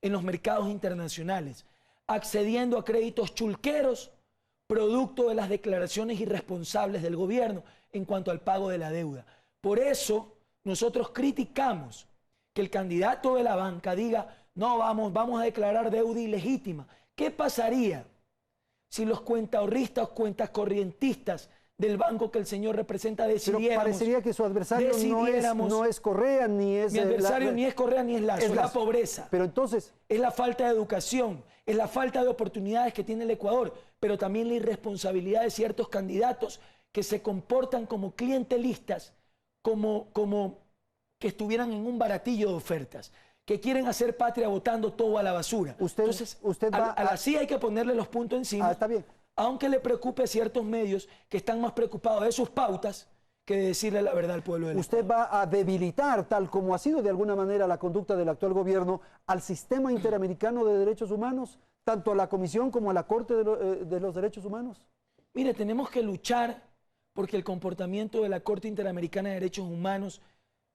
en los mercados internacionales, accediendo a créditos chulqueros, producto de las declaraciones irresponsables del gobierno en cuanto al pago de la deuda. Por eso nosotros criticamos que el candidato de la banca diga, no, vamos a declarar deuda ilegítima. ¿Qué pasaría si los cuentaahorristas o cuentas corrientistas del banco que el señor representa decidiéramos? Pero parecería que su adversario no es Correa ni es... Mi adversario ni es Correa ni es Lasso, es la pobreza. Pero entonces... Es la falta de educación, es la falta de oportunidades que tiene el Ecuador, pero también la irresponsabilidad de ciertos candidatos que se comportan como clientelistas, como que estuvieran en un baratillo de ofertas, que quieren hacer patria botando todo a la basura. Entonces, así hay que ponerle los puntos encima. Está bien. Aunque le preocupe a ciertos medios que están más preocupados de sus pautas que de decirle la verdad al pueblo del Usted Ecuador. va a debilitar, tal como ha sido de alguna manera la conducta del actual gobierno, al sistema interamericano de derechos humanos, tanto a la Comisión como a la Corte de los Derechos Humanos. Mire, tenemos que luchar porque el comportamiento de la Corte Interamericana de Derechos Humanos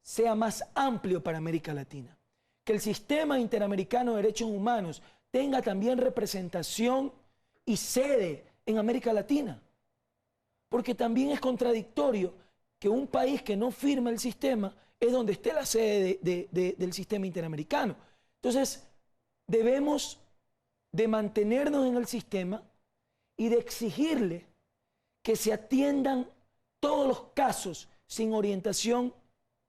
sea más amplio para América Latina. Que el sistema interamericano de derechos humanos tenga también representación y sede en América Latina. porque también es contradictorio que un país que no firma el sistema es donde esté la sede del sistema interamericano. Entonces, debemos de mantenernos en el sistema y de exigirle que se atiendan todos los casos sin orientación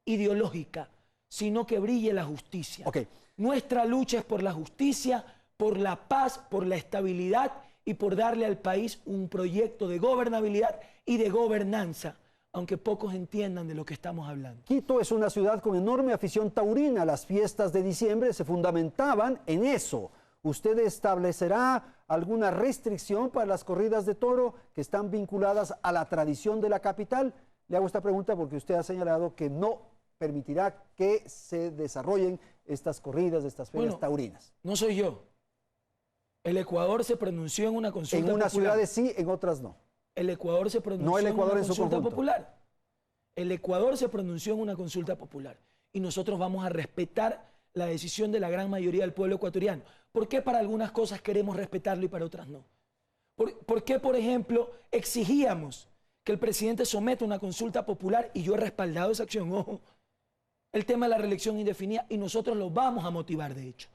ideológica, sino que brille la justicia. Okay. Nuestra lucha es por la justicia, por la paz, por la estabilidad y por darle al país un proyecto de gobernabilidad y de gobernanza, aunque pocos entiendan de lo que estamos hablando. Quito es una ciudad con enorme afición taurina. Las fiestas de diciembre se fundamentaban en eso. ¿Usted establecerá alguna restricción para las corridas de toro que están vinculadas a la tradición de la capital? Le hago esta pregunta porque usted ha señalado que no permitirá que se desarrollen estas corridas, estas ferias taurinas. No soy yo. El Ecuador se pronunció en una consulta popular. En unas ciudades sí, en otras no. El Ecuador se pronunció en una consulta popular. El Ecuador se pronunció en una consulta popular. Y nosotros vamos a respetar la decisión de la gran mayoría del pueblo ecuatoriano. ¿Por qué para algunas cosas queremos respetarlo y para otras no? ¿Por qué, por ejemplo, exigíamos que el presidente someta una consulta popular y yo he respaldado esa acción? Ojo, el tema de la reelección indefinida, y nosotros lo vamos a motivar, de hecho.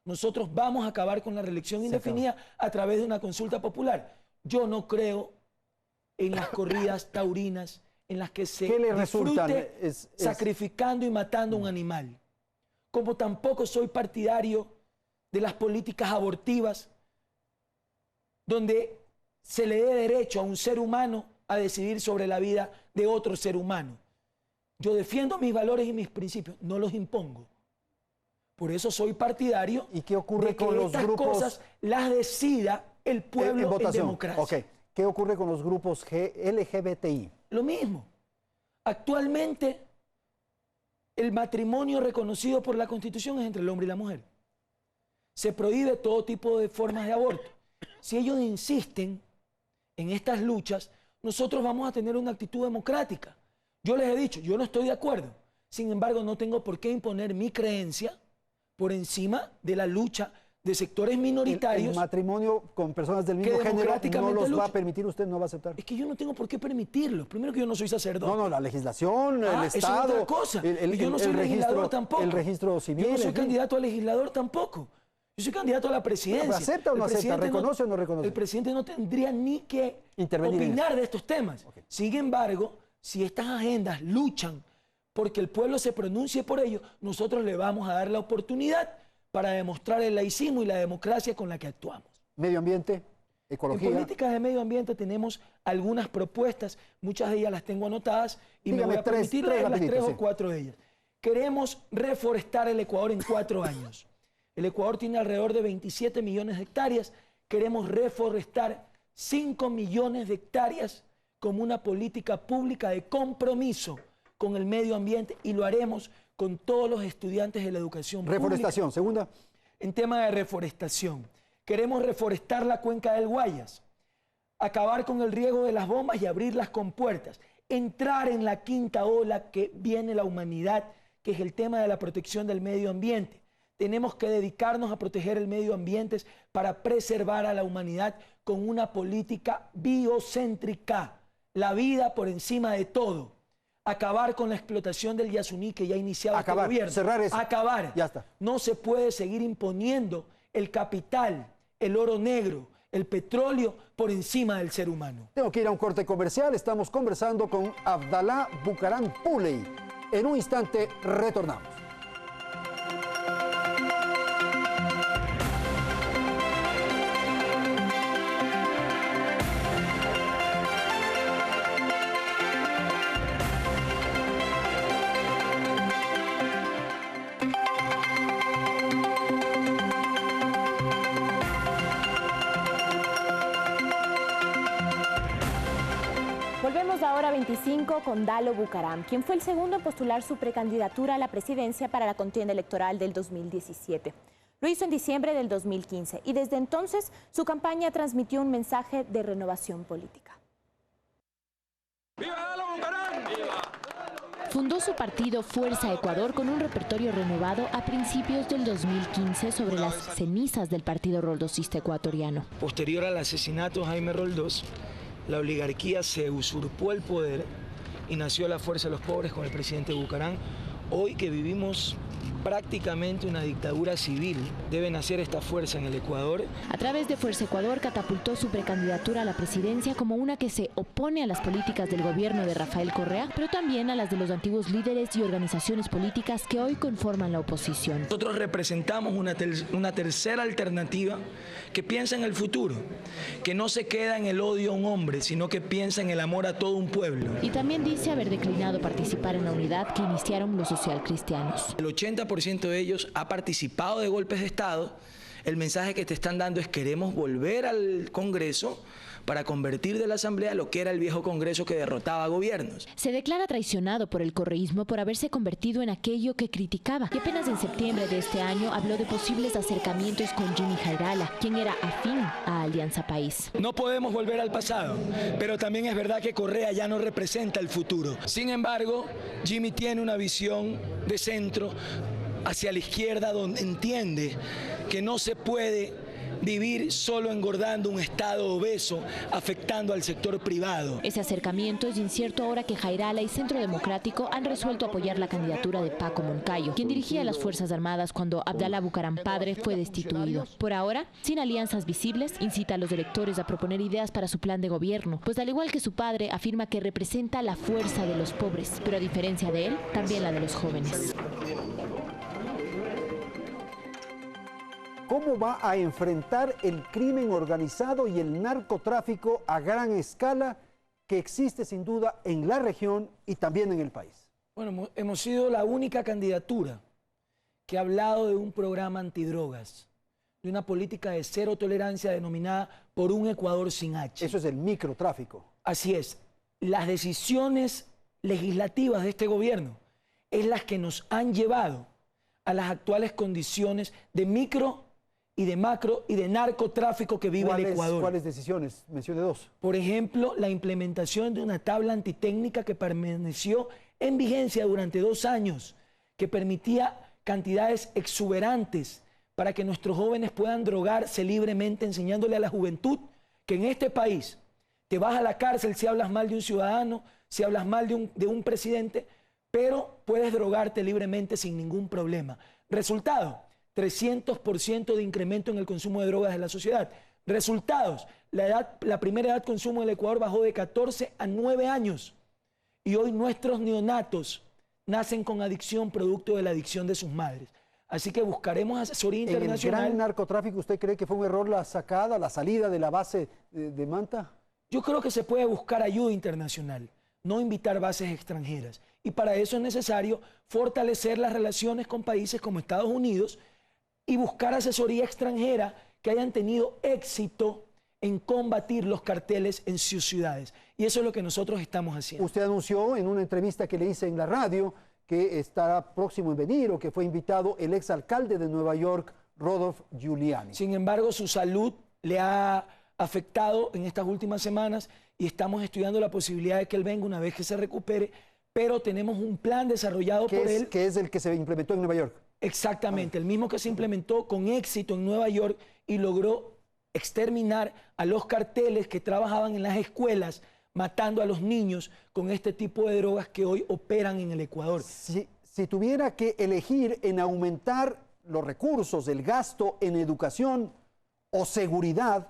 Nosotros vamos a acabar con la reelección indefinida a través de una consulta popular. Yo no creo en las corridas taurinas en las que se disfrute sacrificando y matando a un animal. Como tampoco soy partidario de las políticas abortivas donde se le dé derecho a un ser humano a decidir sobre la vida de otro ser humano. Yo defiendo mis valores y mis principios, no los impongo. Por eso soy partidario. ¿Y qué ocurre de que con los estas grupos cosas las decida el pueblo en democracia? Okay. ¿Qué ocurre con los grupos LGBTI? Lo mismo. Actualmente, el matrimonio reconocido por la Constitución es entre el hombre y la mujer. Se prohíbe todo tipo de formas de aborto. Si ellos insisten en estas luchas, nosotros vamos a tener una actitud democrática. Yo les he dicho, yo no estoy de acuerdo. Sin embargo, no tengo por qué imponer mi creencia por encima de la lucha de sectores minoritarios. El matrimonio con personas del mismo género no los va a permitir, usted no va a aceptar. Es que yo no tengo por qué permitirlo. Primero que yo no soy sacerdote. No, la legislación, el Estado. Es otra cosa. Y yo no soy legislador tampoco. El registro civil. Yo no soy candidato a legislador tampoco. Yo soy candidato a la presidencia. ¿Pero acepta o no acepta? ¿Reconoce o no reconoce? El presidente no tendría ni que opinar de estos temas. Okay. Sin embargo, si estas agendas luchan porque el pueblo se pronuncie por ello, nosotros le vamos a dar la oportunidad para demostrar el laicismo y la democracia con la que actuamos. Medio ambiente, ecología. En políticas de medio ambiente tenemos algunas propuestas, muchas de ellas las tengo anotadas y me voy a permitir leer las 3 o 4 de ellas. Queremos reforestar el Ecuador en 4 años. El Ecuador tiene alrededor de 27 millones de hectáreas. Queremos reforestar 5 millones de hectáreas como una política pública de compromiso con el medio ambiente y lo haremos con todos los estudiantes de la educación pública. Reforestación, segunda. En tema de reforestación, queremos reforestar la cuenca del Guayas, acabar con el riego de las bombas y abrir las compuertas, entrar en la quinta ola que viene la humanidad, que es el tema de la protección del medio ambiente. Tenemos que dedicarnos a proteger el medio ambiente para preservar a la humanidad con una política biocéntrica, la vida por encima de todo. Acabar con la explotación del Yasuní que ya ha iniciado este gobierno. Cerrar eso. Acabar. Ya está. No se puede seguir imponiendo el capital, el oro negro, el petróleo por encima del ser humano. Tengo que ir a un corte comercial. Estamos conversando con Abdalá Bucaram Puley. En un instante retornamos. Volvemos a Hora 25 con Dalo Bucaram, quien fue el segundo en postular su precandidatura a la presidencia para la contienda electoral del 2017. Lo hizo en diciembre del 2015 y desde entonces su campaña transmitió un mensaje de renovación política. ¡Viva Dalo Bucaram! ¡Viva! Fundó su partido Fuerza Ecuador con un repertorio renovado a principios del 2015 sobre las cenizas del Partido Roldosista Ecuatoriano. Posterior al asesinato de Jaime Roldós, la oligarquía se usurpó el poder y nació la Fuerza de los Pobres con el presidente Bucaram. Hoy que vivimos prácticamente una dictadura civil, debe nacer esta fuerza en el Ecuador. A través de Fuerza Ecuador catapultó su precandidatura a la presidencia como una que se opone a las políticas del gobierno de Rafael Correa, pero también a las de los antiguos líderes y organizaciones políticas que hoy conforman la oposición. Nosotros representamos una tercera alternativa que piensa en el futuro, que no se queda en el odio a un hombre, sino que piensa en el amor a todo un pueblo. Y también dice haber declinado participar en la unidad que iniciaron los socialcristianos. El 80% de ellos ha participado de golpes de Estado. El mensaje que te están dando es: queremos volver al Congreso para convertir de la Asamblea lo que era el viejo Congreso que derrotaba gobiernos. Se declara traicionado por el correísmo por haberse convertido en aquello que criticaba. Y apenas en septiembre de este año habló de posibles acercamientos con Jimmy Jairala, quien era afín a Alianza País. No podemos volver al pasado, pero también es verdad que Correa ya no representa el futuro. Sin embargo, Jimmy tiene una visión de centro hacia la izquierda, donde entiende que no se puede vivir solo engordando un Estado obeso, afectando al sector privado. Ese acercamiento es incierto ahora que Jairala y Centro Democrático han resuelto apoyar la candidatura de Paco Moncayo, quien dirigía las Fuerzas Armadas cuando Abdalá Bucaram padre fue destituido. Por ahora, sin alianzas visibles, incita a los electores a proponer ideas para su plan de gobierno, pues al igual que su padre, afirma que representa la fuerza de los pobres, pero a diferencia de él, también la de los jóvenes. ¿Cómo va a enfrentar el crimen organizado y el narcotráfico a gran escala que existe sin duda en la región y también en el país? Bueno, hemos sido la única candidatura que ha hablado de un programa antidrogas, de una política de cero tolerancia denominada Por un Ecuador sin H. Eso es el microtráfico. Así es. Las decisiones legislativas de este gobierno es las que nos han llevado a las actuales condiciones de micro y de macro y de narcotráfico que vive el Ecuador. ¿Cuáles decisiones? Mencione dos. Por ejemplo, la implementación de una tabla antitécnica que permaneció en vigencia durante 2 años, que permitía cantidades exuberantes para que nuestros jóvenes puedan drogarse libremente, enseñándole a la juventud que en este país te vas a la cárcel si hablas mal de un ciudadano, si hablas mal de un presidente, pero puedes drogarte libremente sin ningún problema. Resultado: 300% de incremento en el consumo de drogas de la sociedad. Resultados: la primera edad de consumo en el Ecuador bajó de 14 a 9 años. Y hoy nuestros neonatos nacen con adicción producto de la adicción de sus madres. Así que buscaremos asesoría internacional. ¿En el gran narcotráfico usted cree que fue un error la salida de la base de Manta? Yo creo que se puede buscar ayuda internacional, no invitar bases extranjeras. Y para eso es necesario fortalecer las relaciones con países como Estados Unidos y buscar asesoría extranjera que hayan tenido éxito en combatir los carteles en sus ciudades. Y eso es lo que nosotros estamos haciendo. Usted anunció en una entrevista que le hice en la radio que estará próximo en venir o que fue invitado el exalcalde de Nueva York, Rodolph Giuliani. Sin embargo, su salud le ha afectado en estas últimas semanas y estamos estudiando la posibilidad de que él venga una vez que se recupere, pero tenemos un plan desarrollado por él. Que es el que se implementó en Nueva York. Exactamente, el mismo que se implementó con éxito en Nueva York y logró exterminar a los carteles que trabajaban en las escuelas matando a los niños con este tipo de drogas que hoy operan en el Ecuador. Si tuviera que elegir en aumentar los recursos, el gasto en educación o seguridad,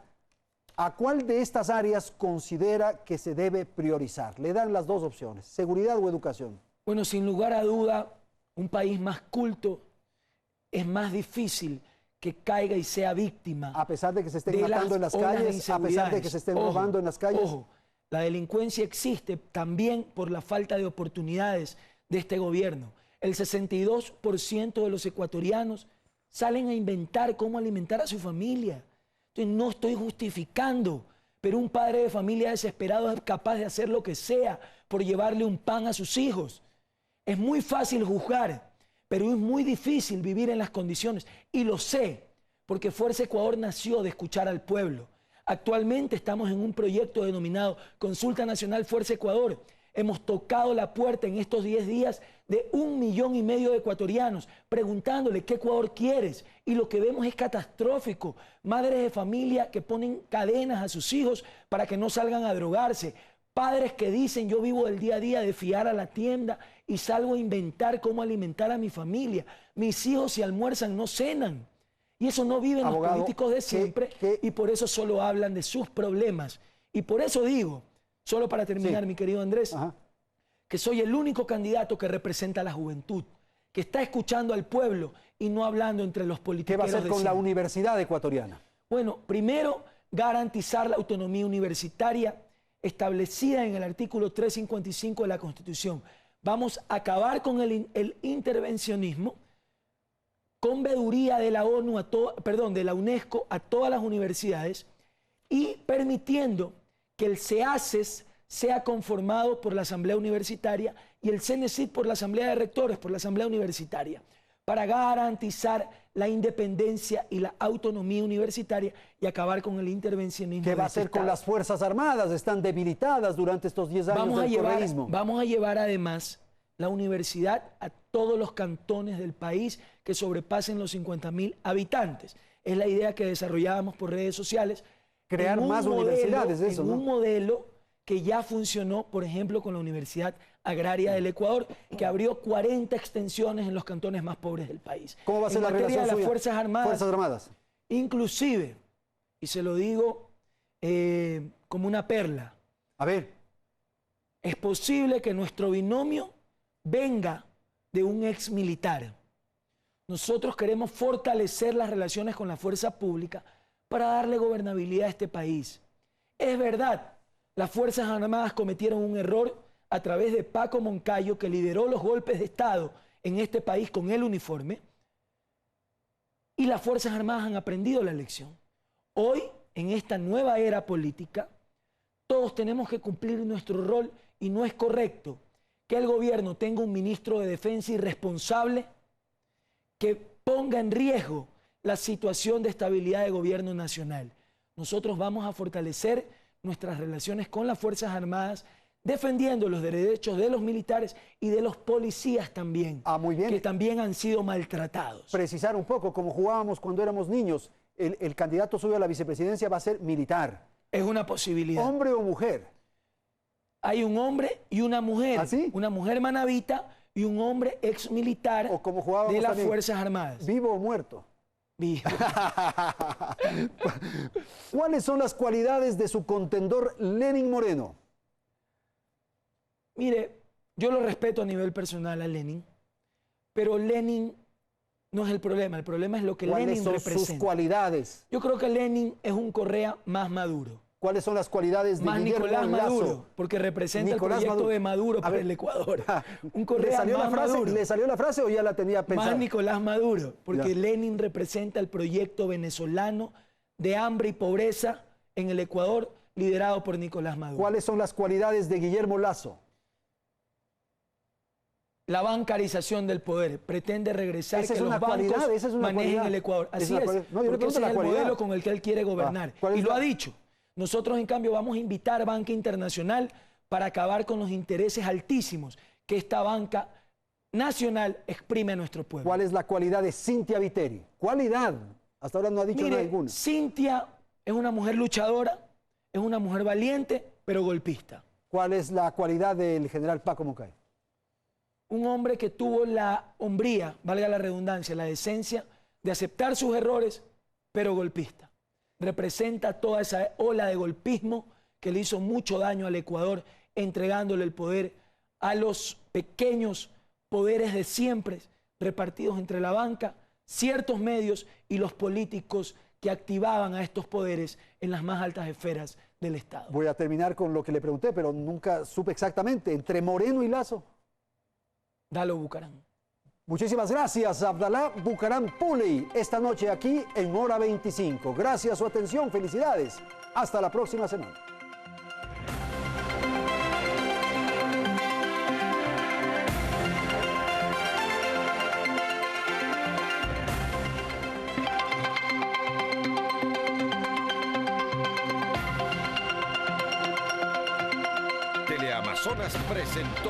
¿a cuál de estas áreas considera que se debe priorizar? Le dan las dos opciones, seguridad o educación. Bueno, sin lugar a duda, un país más culto es más difícil que caiga y sea víctima. A pesar de que se estén matando en las calles, a pesar de que se estén robando en las calles. Ojo, la delincuencia existe también por la falta de oportunidades de este gobierno. El 62% de los ecuatorianos salen a inventar cómo alimentar a su familia. Entonces, no estoy justificando, pero un padre de familia desesperado es capaz de hacer lo que sea por llevarle un pan a sus hijos. Es muy fácil juzgar, pero es muy difícil vivir en las condiciones. Y lo sé, porque Fuerza Ecuador nació de escuchar al pueblo. Actualmente estamos en un proyecto denominado Consulta Nacional Fuerza Ecuador, Hemos tocado la puerta en estos 10 días de 1,5 millones de ecuatorianos preguntándole qué Ecuador quieres. Y lo que vemos es catastrófico. Madres de familia que ponen cadenas a sus hijos para que no salgan a drogarse. Padres que dicen, yo vivo del día a día de fiar a la tienda y salgo a inventar cómo alimentar a mi familia. Mis hijos si almuerzan no cenan. Y eso no viven los políticos de siempre y por eso solo hablan de sus problemas. Y por eso digo, solo para terminar, mi querido Andrés, que soy el único candidato que representa a la juventud, que está escuchando al pueblo y no hablando entre los políticos. ¿Qué va a hacer con la universidad ecuatoriana? Bueno, primero, garantizar la autonomía universitaria establecida en el artículo 355 de la Constitución. Vamos a acabar con el intervencionismo, con veeduría de la ONU, de la UNESCO a todas las universidades y permitiendo que el CEACES sea conformado por la Asamblea Universitaria y el CENESID por la Asamblea de Rectores, por la Asamblea Universitaria, para garantizar la independencia y la autonomía universitaria y acabar con el intervencionismo. ¿Qué va a hacer con las Fuerzas Armadas? Están debilitadas durante estos 10 años del correísmo. Vamos a llevar además la universidad a todos los cantones del país que sobrepasen los 50.000 habitantes. Es la idea que desarrollábamos por redes sociales. Crear más universidades, eso, ¿no? Un modelo que ya funcionó, por ejemplo, con la Universidad Agraria del Ecuador, que abrió 40 extensiones en los cantones más pobres del país. ¿Cómo va a ser la relación de las suya? Fuerzas Armadas? Inclusive, y se lo digo como una perla. A ver. Es posible que nuestro binomio venga de un ex militar. Nosotros queremos fortalecer las relaciones con la fuerza pública para darle gobernabilidad a este país. Es verdad, las Fuerzas Armadas cometieron un error a través de Paco Moncayo, que lideró los golpes de Estado en este país con el uniforme, y las Fuerzas Armadas han aprendido la lección. Hoy, en esta nueva era política, todos tenemos que cumplir nuestro rol y no es correcto que el gobierno tenga un ministro de Defensa irresponsable que ponga en riesgo la situación de estabilidad de gobierno nacional. Nosotros vamos a fortalecer nuestras relaciones con las Fuerzas Armadas, defendiendo los derechos de los militares y de los policías también, muy bien, que también han sido maltratados. Precisar un poco, como jugábamos cuando éramos niños, el candidato suyo a la vicepresidencia va a ser militar. Es una posibilidad. ¿Hombre o mujer? Hay un hombre y una mujer. ¿Ah, sí? Una mujer manabita y un hombre ex militar de las Fuerzas Armadas. ¿Vivo o muerto? Vivo. ¿Cuáles son las cualidades de su contendor Lenín Moreno? Mire, yo lo respeto a nivel personal a Lenín, pero Lenín no es el problema es lo que Lenín representa. ¿Cuáles son sus cualidades? Yo creo que Lenín es un Correa más maduro. ¿Cuáles son las cualidades de Guillermo Nicolás Maduro? Lazo? Porque representa el proyecto de Maduro para el Ecuador. Un Correa más Maduro. ¿Le salió la frase o ya la tenía pensada? Más Nicolás Maduro, porque Lenin representa el proyecto venezolano de hambre y pobreza en el Ecuador, liderado por Nicolás Maduro. ¿Cuáles son las cualidades de Guillermo Lazo? La bancarización del poder. Pretende regresar que los bancos manejen el Ecuador. Así es, porque ese es el modelo con el que él quiere gobernar. Y lo ha dicho. Nosotros, en cambio, vamos a invitar banca internacional para acabar con los intereses altísimos que esta banca nacional exprime a nuestro pueblo. ¿Cuál es la cualidad de Cynthia Viteri? ¿Cualidad? Hasta ahora no ha dicho ninguna. Cynthia es una mujer luchadora, es una mujer valiente, pero golpista. ¿Cuál es la cualidad del general Paco Moncayo? Un hombre que tuvo la hombría, valga la redundancia, la decencia de aceptar sus errores, pero golpista. Representa toda esa ola de golpismo que le hizo mucho daño al Ecuador, entregándole el poder a los pequeños poderes de siempre repartidos entre la banca, ciertos medios y los políticos que activaban a estos poderes en las más altas esferas del Estado. Voy a terminar con lo que le pregunté, pero nunca supe exactamente. ¿Entre Moreno y Lazo? Dalo Bucaram. Muchísimas gracias, Abdalá Bucaram Puli, esta noche aquí en Hora 25. Gracias a su atención, felicidades. Hasta la próxima semana. Amazonas presentó